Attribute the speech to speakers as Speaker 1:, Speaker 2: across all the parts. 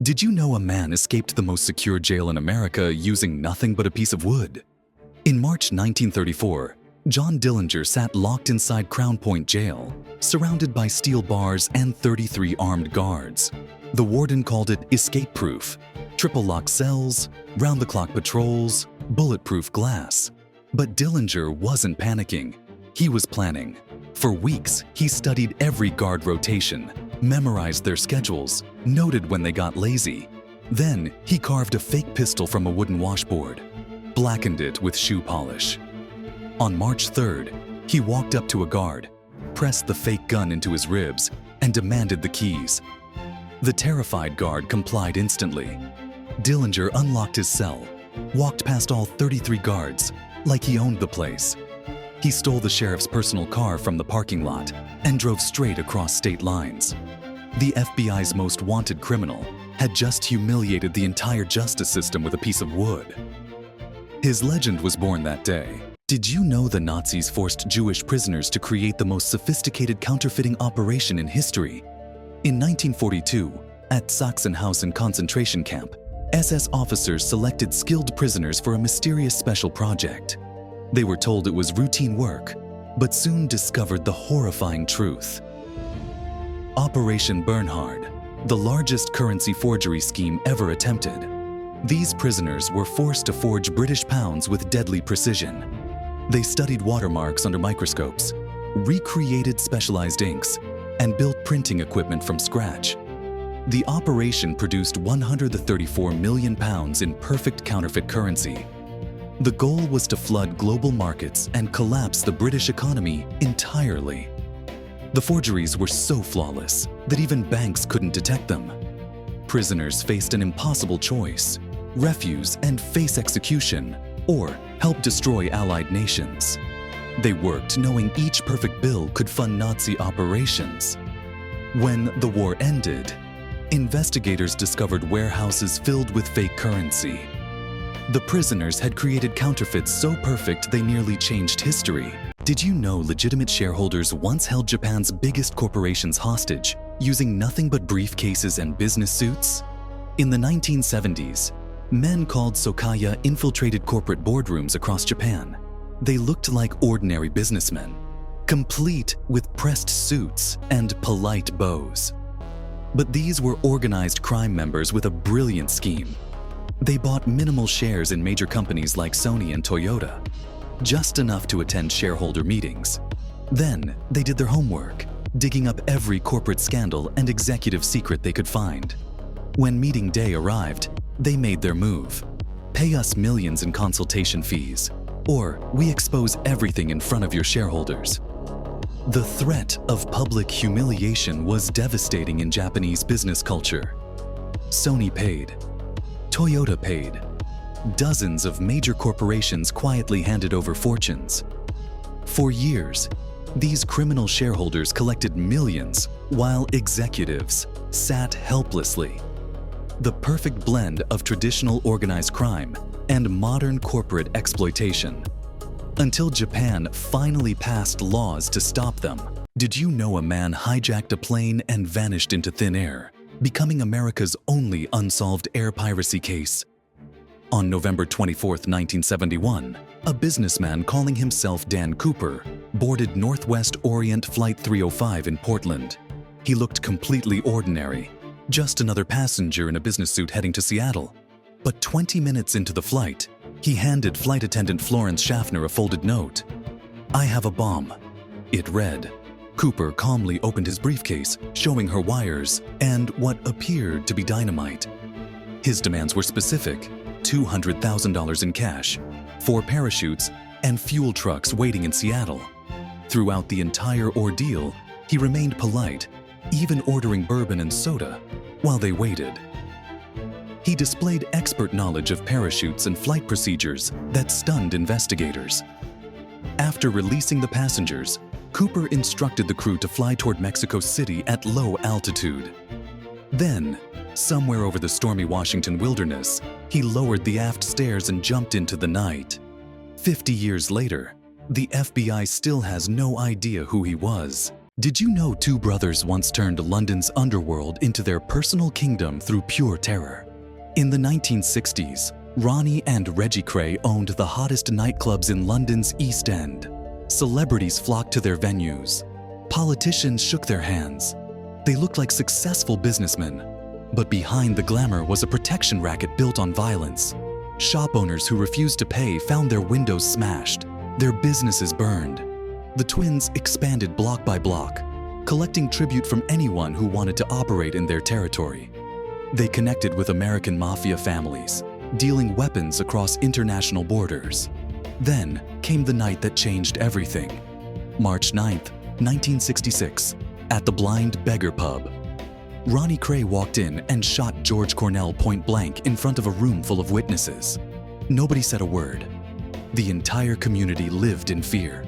Speaker 1: Did you know a man escaped the most secure jail in America using nothing but a piece of wood? In March 1934, John Dillinger sat locked inside Crown Point Jail, surrounded by steel bars and 33 armed guards. The warden called it escape-proof, triple-lock cells, round-the-clock patrols, bulletproof glass. But Dillinger wasn't panicking. He was planning. For weeks, he studied every guard rotation, memorized their schedules, noted when they got lazy. Then, he carved a fake pistol from a wooden washboard, blackened it with shoe polish. On March 3rd, he walked up to a guard, pressed the fake gun into his ribs, and demanded the keys. The terrified guard complied instantly. Dillinger unlocked his cell, walked past all 33 guards, like he owned the place. He stole the sheriff's personal car from the parking lot and drove straight across state lines. The FBI's most wanted criminal had just humiliated the entire justice system with a piece of wood. His legend was born that day. Did you know the Nazis forced Jewish prisoners to create the most sophisticated counterfeiting operation in history? In 1942, at Sachsenhausen concentration camp, SS officers selected skilled prisoners for a mysterious special project. They were told it was routine work, but soon discovered the horrifying truth. Operation Bernhard, the largest currency forgery scheme ever attempted. These prisoners were forced to forge British pounds with deadly precision. They studied watermarks under microscopes, recreated specialized inks, and built printing equipment from scratch. The operation produced 134 million pounds in perfect counterfeit currency. The goal was to flood global markets and collapse the British economy entirely. The forgeries were so flawless that even banks couldn't detect them. Prisoners faced an impossible choice: refuse and face execution, or help destroy allied nations. They worked knowing each perfect bill could fund Nazi operations. When the war ended, investigators discovered warehouses filled with fake currency. The prisoners had created counterfeits so perfect they nearly changed history. Did you know legitimate shareholders once held Japan's biggest corporations hostage, using nothing but briefcases and business suits? In the 1970s, men called Sokaya infiltrated corporate boardrooms across Japan. They looked like ordinary businessmen, complete with pressed suits and polite bows. But these were organized crime members with a brilliant scheme. They bought minimal shares in major companies like Sony and Toyota, just enough to attend shareholder meetings. Then they did their homework, digging up every corporate scandal and executive secret they could find. When meeting day arrived, they made their move. Pay us millions in consultation fees, or we expose everything in front of your shareholders. The threat of public humiliation was devastating in Japanese business culture. Sony paid. Toyota paid. Dozens of major corporations quietly handed over fortunes. For years, these criminal shareholders collected millions while executives sat helplessly. The perfect blend of traditional organized crime and modern corporate exploitation. Until Japan finally passed laws to stop them. Did you know a man hijacked a plane and vanished into thin air, becoming America's only unsolved air piracy case? On November 24, 1971, a businessman calling himself Dan Cooper boarded Northwest Orient Flight 305 in Portland. He looked completely ordinary, just another passenger in a business suit heading to Seattle. But 20 minutes into the flight, he handed flight attendant Florence Schaffner a folded note. "I have a bomb," it read. Cooper calmly opened his briefcase, showing her wires and what appeared to be dynamite. His demands were specific: $200,000 in cash, 4 parachutes, and fuel trucks waiting in Seattle. Throughout the entire ordeal, he remained polite, even ordering bourbon and soda while they waited. He displayed expert knowledge of parachutes and flight procedures that stunned investigators. After releasing the passengers, Cooper instructed the crew to fly toward Mexico City at low altitude. Then, somewhere over the stormy Washington wilderness, he lowered the aft stairs and jumped into the night. 50 years later, the FBI still has no idea who he was. Did you know two brothers once turned London's underworld into their personal kingdom through pure terror? In the 1960s, Ronnie and Reggie Kray owned the hottest nightclubs in London's East End. Celebrities flocked to their venues. Politicians shook their hands. They looked like successful businessmen. But behind the glamour was a protection racket built on violence. Shop owners who refused to pay found their windows smashed, their businesses burned. The twins expanded block by block, collecting tribute from anyone who wanted to operate in their territory. They connected with American mafia families, dealing weapons across international borders. Then came the night that changed everything. March 9th, 1966, at the Blind Beggar Pub. Ronnie Kray walked in and shot George Cornell point blank in front of a room full of witnesses. Nobody said a word. The entire community lived in fear.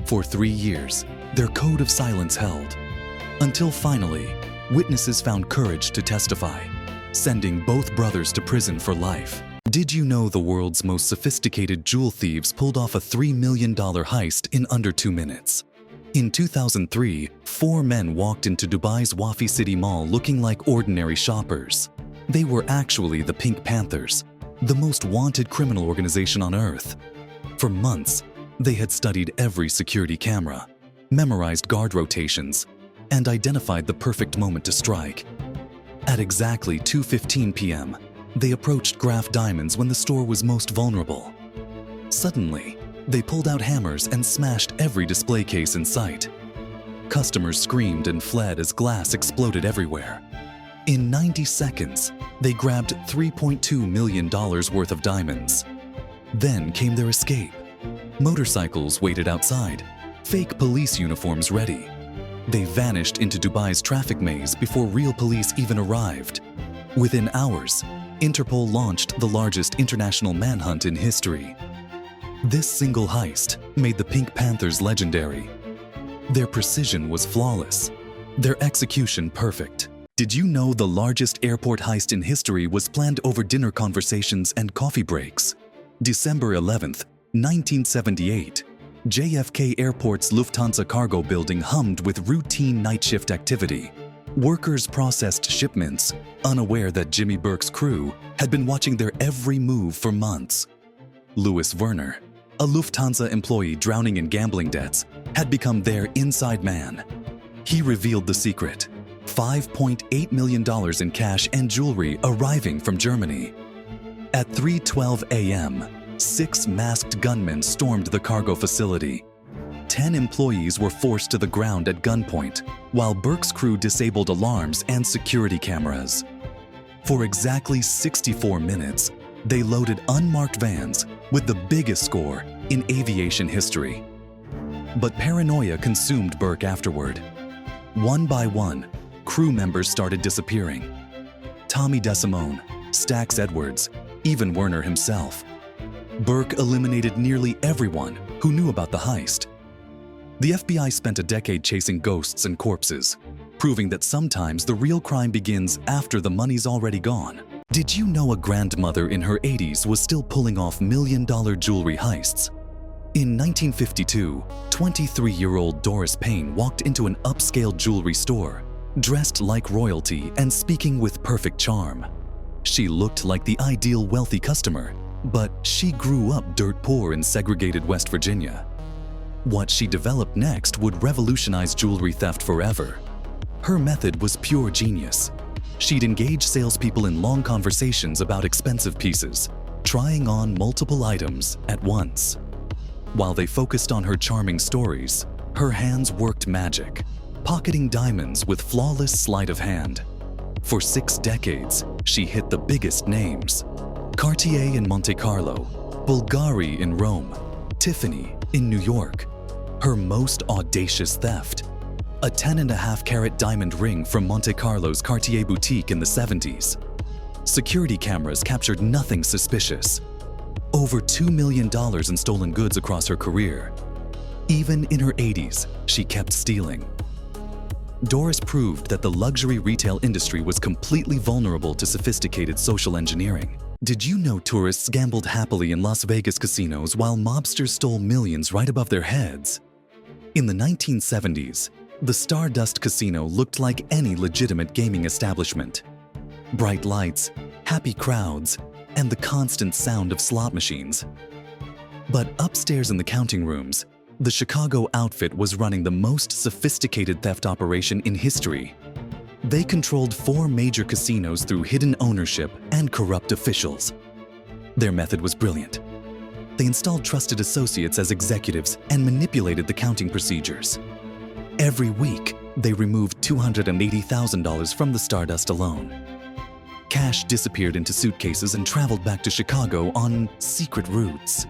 Speaker 1: For 3 years, their code of silence held. Until finally, witnesses found courage to testify, sending both brothers to prison for life. Did you know the world's most sophisticated jewel thieves pulled off a $3 million heist in under 2 minutes? In 2003, 4 men walked into Dubai's Wafi City Mall looking like ordinary shoppers. They were actually the Pink Panthers, the most wanted criminal organization on Earth. For months, they had studied every security camera, memorized guard rotations, and identified the perfect moment to strike. At exactly 2:15 p.m., they approached Graf Diamonds when the store was most vulnerable. Suddenly, they pulled out hammers and smashed every display case in sight. Customers screamed and fled as glass exploded everywhere. In 90 seconds, they grabbed $3.2 million worth of diamonds. Then came their escape. Motorcycles waited outside, fake police uniforms ready. They vanished into Dubai's traffic maze before real police even arrived. Within hours, Interpol launched the largest international manhunt in history. This single heist made the Pink Panthers legendary. Their precision was flawless, their execution perfect. Did you know the largest airport heist in history was planned over dinner conversations and coffee breaks? December 11th, 1978, JFK Airport's Lufthansa cargo building hummed with routine night shift activity. Workers processed shipments, unaware that Jimmy Burke's crew had been watching their every move for months. Louis Werner, a Lufthansa employee drowning in gambling debts, had become their inside man. He revealed the secret: $5.8 million in cash and jewelry arriving from Germany. At 3:12 a.m., 6 masked gunmen stormed the cargo facility. 10 employees were forced to the ground at gunpoint, while Burke's crew disabled alarms and security cameras. For exactly 64 minutes, they loaded unmarked vans with the biggest score in aviation history. But paranoia consumed Burke afterward. One by one, crew members started disappearing. Tommy DeSimone, Stax Edwards, even Werner himself. Burke eliminated nearly everyone who knew about the heist. The FBI spent a decade chasing ghosts and corpses, proving that sometimes the real crime begins after the money's already gone. Did you know a grandmother in her 80s was still pulling off million-dollar jewelry heists? In 1952, 23-year-old Doris Payne walked into an upscale jewelry store, dressed like royalty and speaking with perfect charm. She looked like the ideal wealthy customer, but she grew up dirt poor in segregated West Virginia. What she developed next would revolutionize jewelry theft forever. Her method was pure genius. She'd engage salespeople in long conversations about expensive pieces, trying on multiple items at once. While they focused on her charming stories, her hands worked magic, pocketing diamonds with flawless sleight of hand. For 6 decades, she hit the biggest names: Cartier in Monte Carlo, Bulgari in Rome, Tiffany in New York. Her most audacious theft: a 10.5-carat diamond ring from Monte Carlo's Cartier boutique in the 70s. Security cameras captured nothing suspicious. Over $2 million in stolen goods across her career. Even in her 80s, she kept stealing. Doris proved that the luxury retail industry was completely vulnerable to sophisticated social engineering. Did you know tourists gambled happily in Las Vegas casinos while mobsters stole millions right above their heads? In the 1970s, The Stardust Casino looked like any legitimate gaming establishment. Bright lights, happy crowds, and the constant sound of slot machines. But upstairs in the counting rooms, the Chicago outfit was running the most sophisticated theft operation in history. They controlled 4 major casinos through hidden ownership and corrupt officials. Their method was brilliant. They installed trusted associates as executives and manipulated the counting procedures. Every week, they removed $280,000 from the Stardust alone. Cash disappeared into suitcases and traveled back to Chicago on secret routes.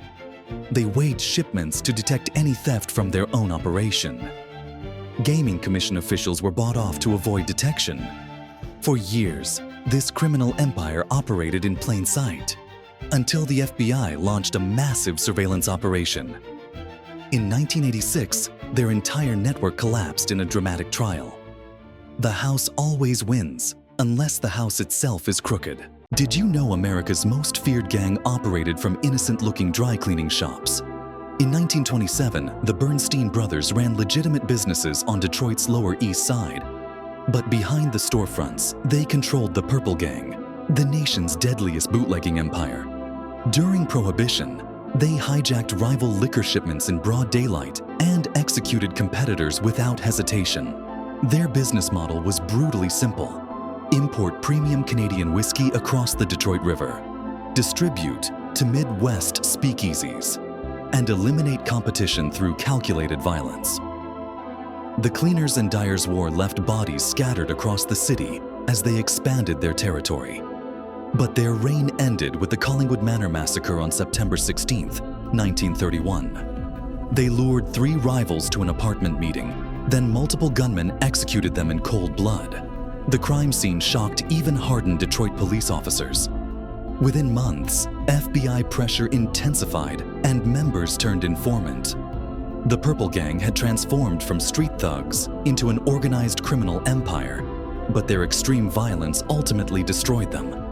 Speaker 1: They weighed shipments to detect any theft from their own operation. Gaming commission officials were bought off to avoid detection. For years, this criminal empire operated in plain sight, until the FBI launched a massive surveillance operation. In 1986, their entire network collapsed in a dramatic trial. The house always wins, unless the house itself is crooked. Did you know America's most feared gang operated from innocent-looking dry cleaning shops? In 1927, the Bernstein brothers ran legitimate businesses on Detroit's Lower East Side. But behind the storefronts, they controlled the Purple Gang, the nation's deadliest bootlegging empire. During Prohibition, they hijacked rival liquor shipments in broad daylight and executed competitors without hesitation. Their business model was brutally simple. Import premium Canadian whiskey across the Detroit River, distribute to Midwest speakeasies, and eliminate competition through calculated violence. The Cleaners and Dyers War left bodies scattered across the city as they expanded their territory. But their reign ended with the Collingwood Manor Massacre on September 16, 1931. They lured 3 rivals to an apartment meeting, then multiple gunmen executed them in cold blood. The crime scene shocked even hardened Detroit police officers. Within months, FBI pressure intensified and members turned informant. The Purple Gang had transformed from street thugs into an organized criminal empire, but their extreme violence ultimately destroyed them.